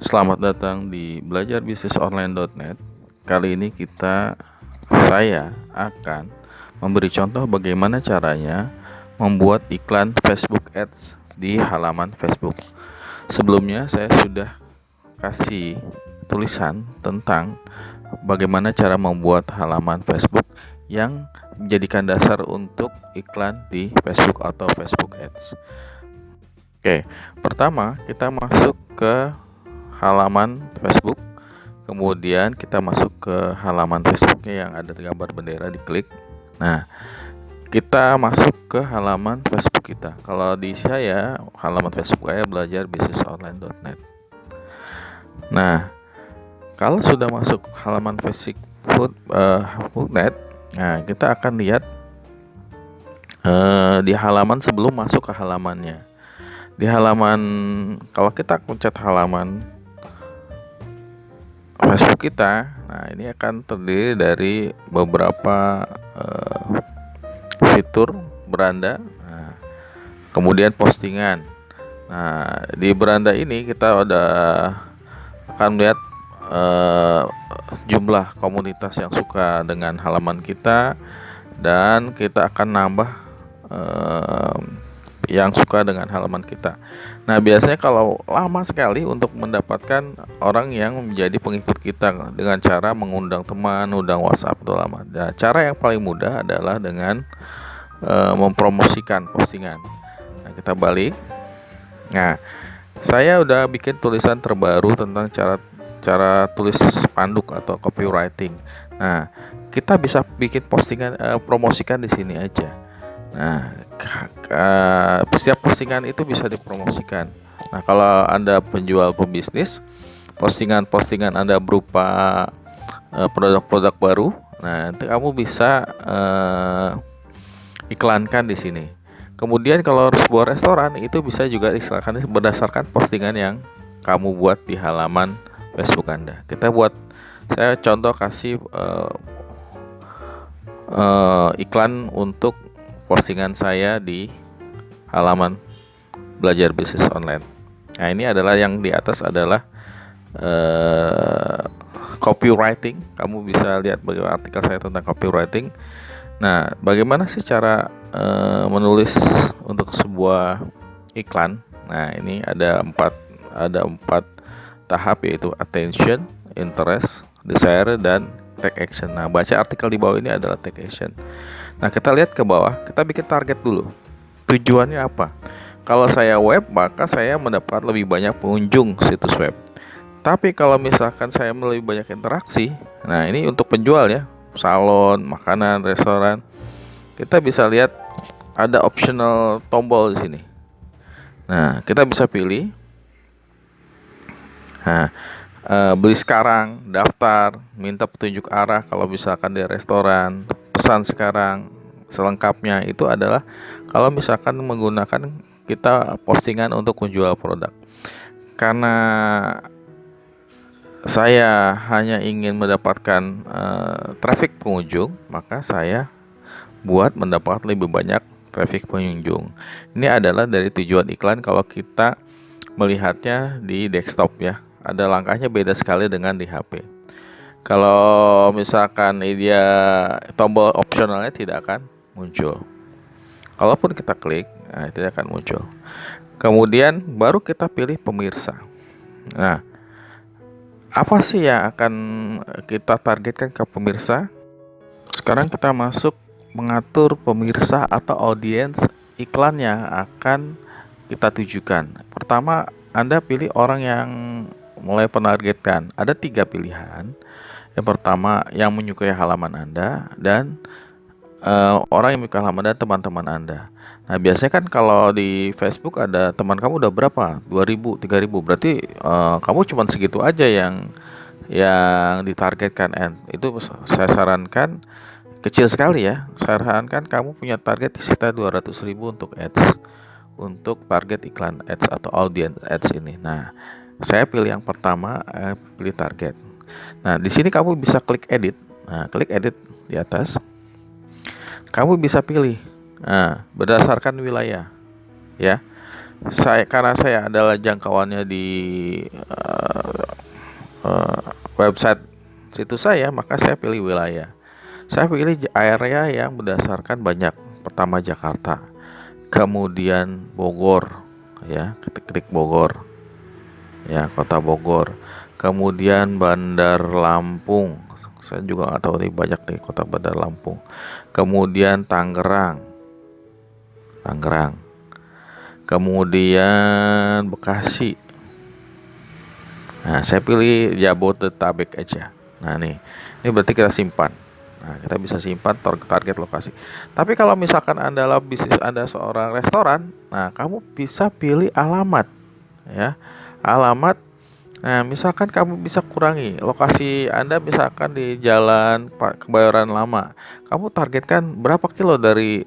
Selamat datang di belajarbisnisonline.net. Kali ini saya akan memberi contoh bagaimana caranya membuat iklan Facebook Ads di halaman Facebook. Sebelumnya saya sudah kasih tulisan tentang bagaimana cara membuat halaman Facebook yang menjadikan dasar untuk iklan di Facebook atau Facebook Ads. Oke, pertama kita masuk ke halaman Facebook, kemudian kita masuk ke halaman Facebooknya yang ada gambar bendera, diklik. Nah, kita masuk ke halaman Facebook kita. Kalau di saya, halaman Facebook saya belajarbisnisonline.net. Nah, kalau sudah masuk halaman Facebook.net, nah kita akan lihat di halaman sebelum masuk ke halamannya. Di halaman, kalau kita pencet halaman Facebook kita, nah ini akan terdiri dari beberapa fitur beranda, kemudian postingan. Nah, di beranda ini kita akan melihat jumlah komunitas yang suka dengan halaman kita, dan kita akan nambah yang suka dengan halaman kita. Nah, biasanya kalau lama sekali untuk mendapatkan orang yang menjadi pengikut kita dengan cara mengundang teman, undang WhatsApp, itu lama. Nah, cara yang paling mudah adalah dengan mempromosikan postingan. Nah, kita balik. Nah, saya udah bikin tulisan terbaru tentang cara tulis spanduk atau copywriting. Nah, kita bisa bikin postingan, promosikan di sini aja. Nah, setiap postingan itu bisa dipromosikan. Nah, kalau Anda penjual pebisnis, postingan-postingan Anda berupa produk-produk baru, nah nanti kamu bisa iklankan di sini. Kemudian kalau sebuah restoran, itu bisa juga diiklankan berdasarkan postingan yang kamu buat di halaman Facebook Anda. Saya contoh kasih iklan untuk postingan saya di halaman belajar bisnis online. Nah, ini adalah yang di atas adalah copywriting. Kamu bisa lihat bagaimana artikel saya tentang copywriting. Nah, bagaimana sih cara menulis untuk sebuah iklan? Nah, ini ada empat tahap, yaitu attention, interest, desire, dan take action. Nah, baca artikel di bawah ini adalah take action. Nah, kita lihat ke bawah, kita bikin target dulu. Tujuannya apa? Kalau saya web, maka saya mendapat lebih banyak pengunjung situs web. Tapi kalau misalkan saya lebih banyak interaksi, nah ini untuk penjual ya, salon, makanan, restoran. Kita bisa lihat ada optional tombol di sini. Nah, kita bisa pilih. Nah, beli sekarang, daftar, minta petunjuk arah kalau misalkan di restoran, pesan sekarang, selengkapnya. Itu adalah kalau misalkan menggunakan kita postingan untuk menjual produk. Karena saya hanya ingin mendapatkan traffic pengunjung, maka saya buat mendapat lebih banyak traffic pengunjung. Ini adalah dari tujuan iklan kalau kita melihatnya di desktop ya. Ada langkahnya beda sekali dengan di HP. Kalau misalkan dia tombol opsionalnya tidak akan muncul. Kalaupun kita klik, nah itu akan muncul. Kemudian baru kita pilih pemirsa. Nah, apa sih yang akan kita targetkan ke pemirsa? Sekarang kita masuk mengatur pemirsa atau audiens iklan yang akan kita tujukan. Pertama, Anda pilih orang yang mulai penargetkan. Ada 3 pilihan. Yang pertama, yang menyukai halaman Anda, dan orang yang menyukai halaman Anda, teman-teman Anda. Nah, biasanya kan kalau di Facebook ada teman kamu udah berapa? 2.000, 3.000. Berarti kamu cuma segitu aja yang ditargetkan. Itu saya sarankan kecil sekali ya. Saya sarankan kamu punya target sekitar 200.000 untuk ads, untuk target iklan ads atau audience ads ini. Nah, saya pilih yang pertama, pilih target. Nah, di sini kamu bisa klik edit. Nah, klik edit di atas. Kamu bisa pilih berdasarkan wilayah ya. Karena saya adalah jangkauannya di website situs saya, maka saya pilih wilayah. Saya pilih area yang berdasarkan banyak. Pertama Jakarta, kemudian Bogor, ya, ketik Bogor, ya, kota Bogor. Kemudian Bandar Lampung, saya juga nggak tahu nih, banyak nih kota Bandar Lampung. Kemudian Tangerang, kemudian Bekasi. Nah, saya pilih Jabodetabek aja. Nah, ini berarti kita simpan. Nah, kita bisa simpan target lokasi. Tapi kalau misalkan adalah bisnis Anda seorang restoran, nah kamu bisa pilih alamat, ya. Alamat. Nah, misalkan kamu bisa kurangi lokasi Anda, misalkan di Jalan Kebayoran Lama. Kamu targetkan berapa kilo dari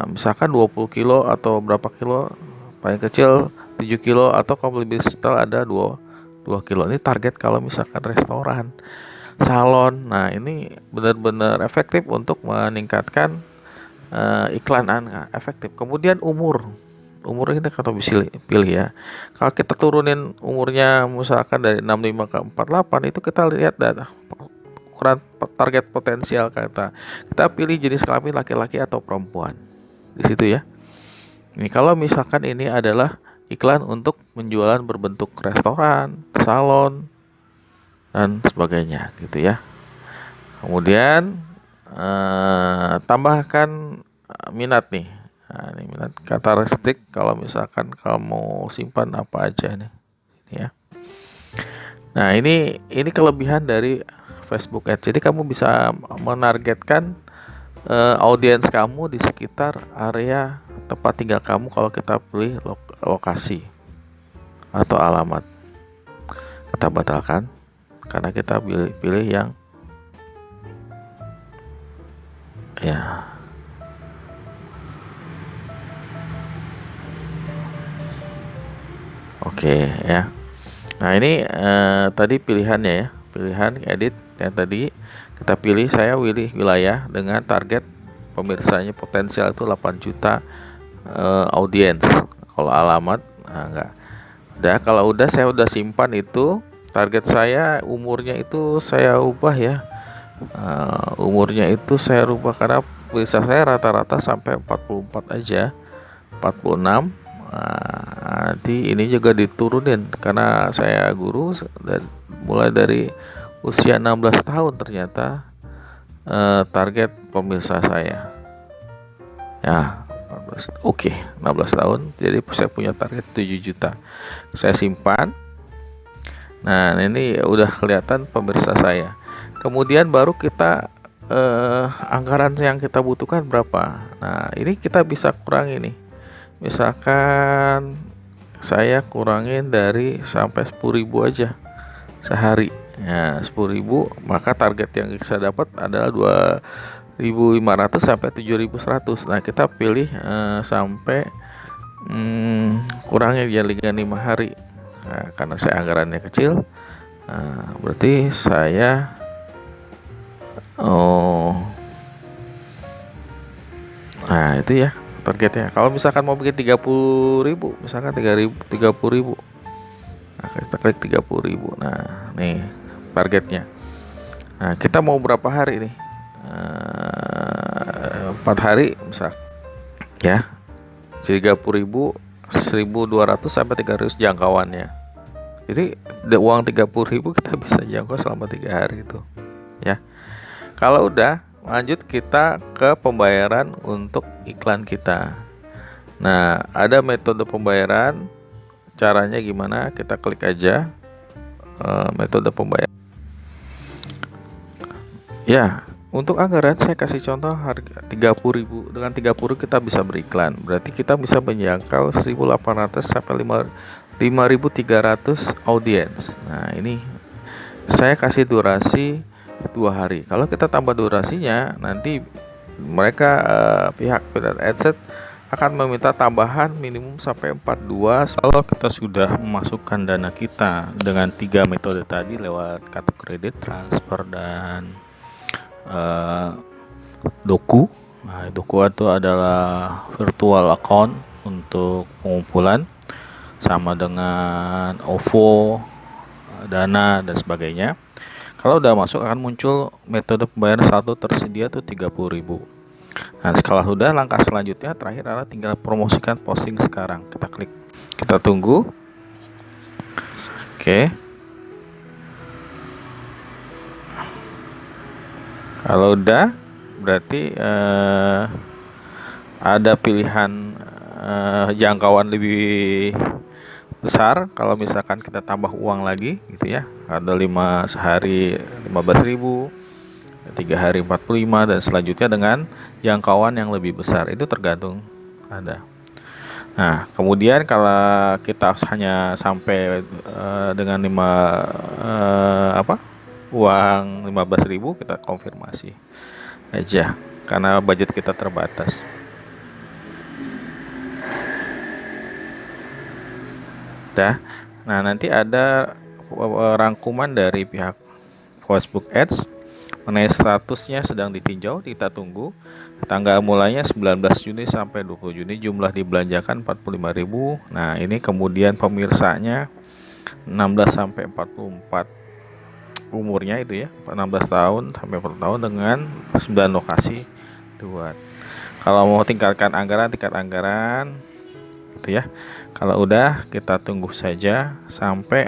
misalkan 20 kilo atau berapa kilo, paling kecil 7 kilo, atau kamu lebih setel ada 2 kilo. Ini target kalau misalkan restoran, salon. Nah, ini benar-benar efektif untuk meningkatkan iklan Anda efektif. Kemudian umurnya kita bisa pilih, ya. Kalau kita turunin umurnya misalkan dari 65 ke 48, itu kita lihat dan ukuran target potensial kita pilih jenis kelamin laki-laki atau perempuan di situ, ya. Ini kalau misalkan ini adalah iklan untuk penjualan berbentuk restoran, salon, dan sebagainya, gitu, ya. Kemudian tambahkan minat nih. Nah, ini minat karakteristik, kalau misalkan kamu simpan apa aja nih, ya. Nah, ini kelebihan dari Facebook Ads. Jadi kamu bisa menargetkan audiens kamu di sekitar area tempat tinggal kamu kalau kita pilih lokasi atau alamat. Kita batalkan karena kita pilih yang, ya. Oke, ya. Nah, ini tadi pilihannya, ya. Pilihan edit yang tadi kita pilih, saya pilih wilayah dengan target pemirsanya potensial itu 8 juta audiens. Kalau alamat, nah, enggak. Kalau saya udah simpan itu, target saya umurnya itu saya ubah, ya. Umurnya itu saya rubah karena bisa saya rata-rata sampai 44 aja, 46. Nanti ini juga diturunin karena saya guru mulai dari usia 16 tahun ternyata target pemirsa saya, ya. 16 tahun, jadi saya punya target 7 juta. Saya simpan. Nah, ini udah kelihatan pemirsa saya. Kemudian baru kita anggaran yang kita butuhkan berapa. Nah, ini kita bisa kurangi nih. Misalkan saya kurangin dari sampai 10.000 aja sehari, ya. 10.000, maka target yang bisa dapat adalah 2.500 sampai 7.100. Nah, kita pilih sampai kurangnya jadi 5 hari. Nah, karena saya anggarannya kecil, berarti saya nah itu, ya, targetnya. Kalau misalkan mau bikin 30.000, misalkan 30.000, nah kita klik 30.000. Nah, nih targetnya. Nah, kita mau berapa hari nih? 4 hari misal, ya. 30.000, 1.200 sampai 300 jangkauannya. Jadi uang 30.000 kita bisa jangkau selama 3 hari itu, ya. Kalau udah, lanjut kita ke pembayaran untuk iklan kita. Nah, ada metode pembayaran. Caranya gimana? Kita klik aja metode pembayaran. Ya, untuk anggaran saya kasih contoh harga 30.000. Dengan 30 kita bisa beriklan. Berarti kita bisa menjangkau 1.800 sampai 5.300 audiens. Nah, ini saya kasih durasi 2 hari. Kalau kita tambah durasinya, nanti mereka pihak AdSense akan meminta tambahan minimum sampai 42. Kalau kita sudah memasukkan dana kita dengan 3 metode tadi lewat kartu kredit, transfer, dan Doku. Nah, Doku itu adalah virtual account untuk pengumpulan, sama dengan OVO, Dana dan sebagainya. Kalau udah masuk akan muncul metode pembayaran saldo tersedia tuh 30.000. Nah, kalau sudah, langkah selanjutnya terakhir adalah tinggal promosikan posting sekarang. Kita klik, kita tunggu. Oke. Kalau udah, berarti ada pilihan jangkauan lebih besar. Kalau misalkan kita tambah uang lagi gitu ya, ada 5 sehari 15.000, 3 hari 45, dan selanjutnya dengan jangkauan yang lebih besar. Itu tergantung ada. Nah, kemudian kalau kita hanya sampai dengan uang 15.000, kita konfirmasi aja karena budget kita terbatas. Nah, nanti ada rangkuman dari pihak Facebook Ads mengenai statusnya sedang ditinjau. Kita tunggu. Tanggal mulainya 19 Juni sampai 20 Juni, jumlah dibelanjakan 45.000. Nah, ini kemudian pemirsanya 16 sampai 44, umurnya itu ya, 16 tahun sampai 40 tahun dengan 9 lokasi buat. Kalau mau tingkat anggaran gitu ya. Kalau udah, kita tunggu saja sampai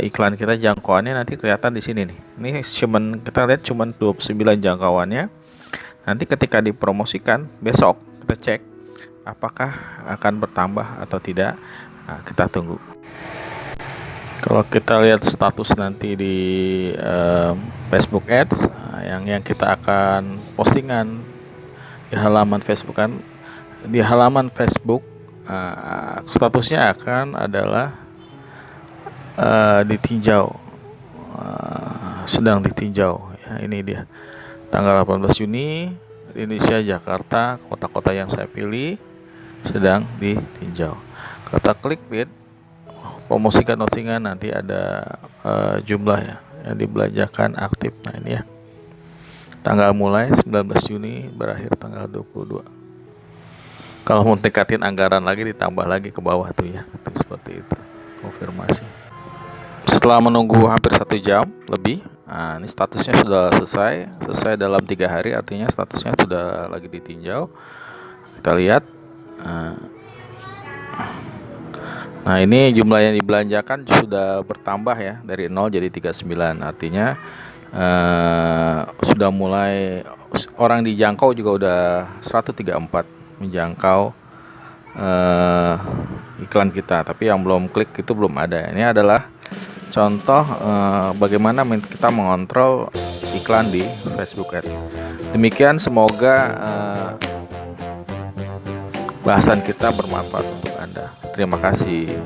iklan kita jangkauannya nanti kelihatan di sini nih. Ini kita lihat cuman 29 jangkauannya. Nanti ketika dipromosikan besok, kita cek apakah akan bertambah atau tidak. Nah, kita tunggu. Kalau kita lihat status nanti di Facebook Ads, yang kita akan postingan di halaman Facebook kan, di halaman Facebook statusnya akan adalah ditinjau, sedang ditinjau ya. Ini dia tanggal 18 Juni, Indonesia, Jakarta, kota-kota yang saya pilih sedang ditinjau. Kita klik bid, promosikan postingan, nanti ada jumlah ya yang dibelanjakan aktif. Nah, ini ya, tanggal mulai 19 Juni, berakhir tanggal 22. Kalau mau tingkatin anggaran lagi, ditambah lagi ke bawah tuh ya, seperti itu. Konfirmasi. Setelah menunggu hampir 1 jam lebih, nah, ini statusnya sudah selesai dalam 3 hari, artinya statusnya sudah lagi ditinjau. Kita lihat. Nah, ini jumlah yang dibelanjakan sudah bertambah ya, dari 0 jadi 39. Artinya sudah mulai orang dijangkau juga udah 134 menjangkau iklan kita, tapi yang belum klik itu belum ada. Ini adalah contoh bagaimana kita mengontrol iklan di Facebook Ads. Demikian, semoga bahasan kita bermanfaat untuk Anda. Terima kasih.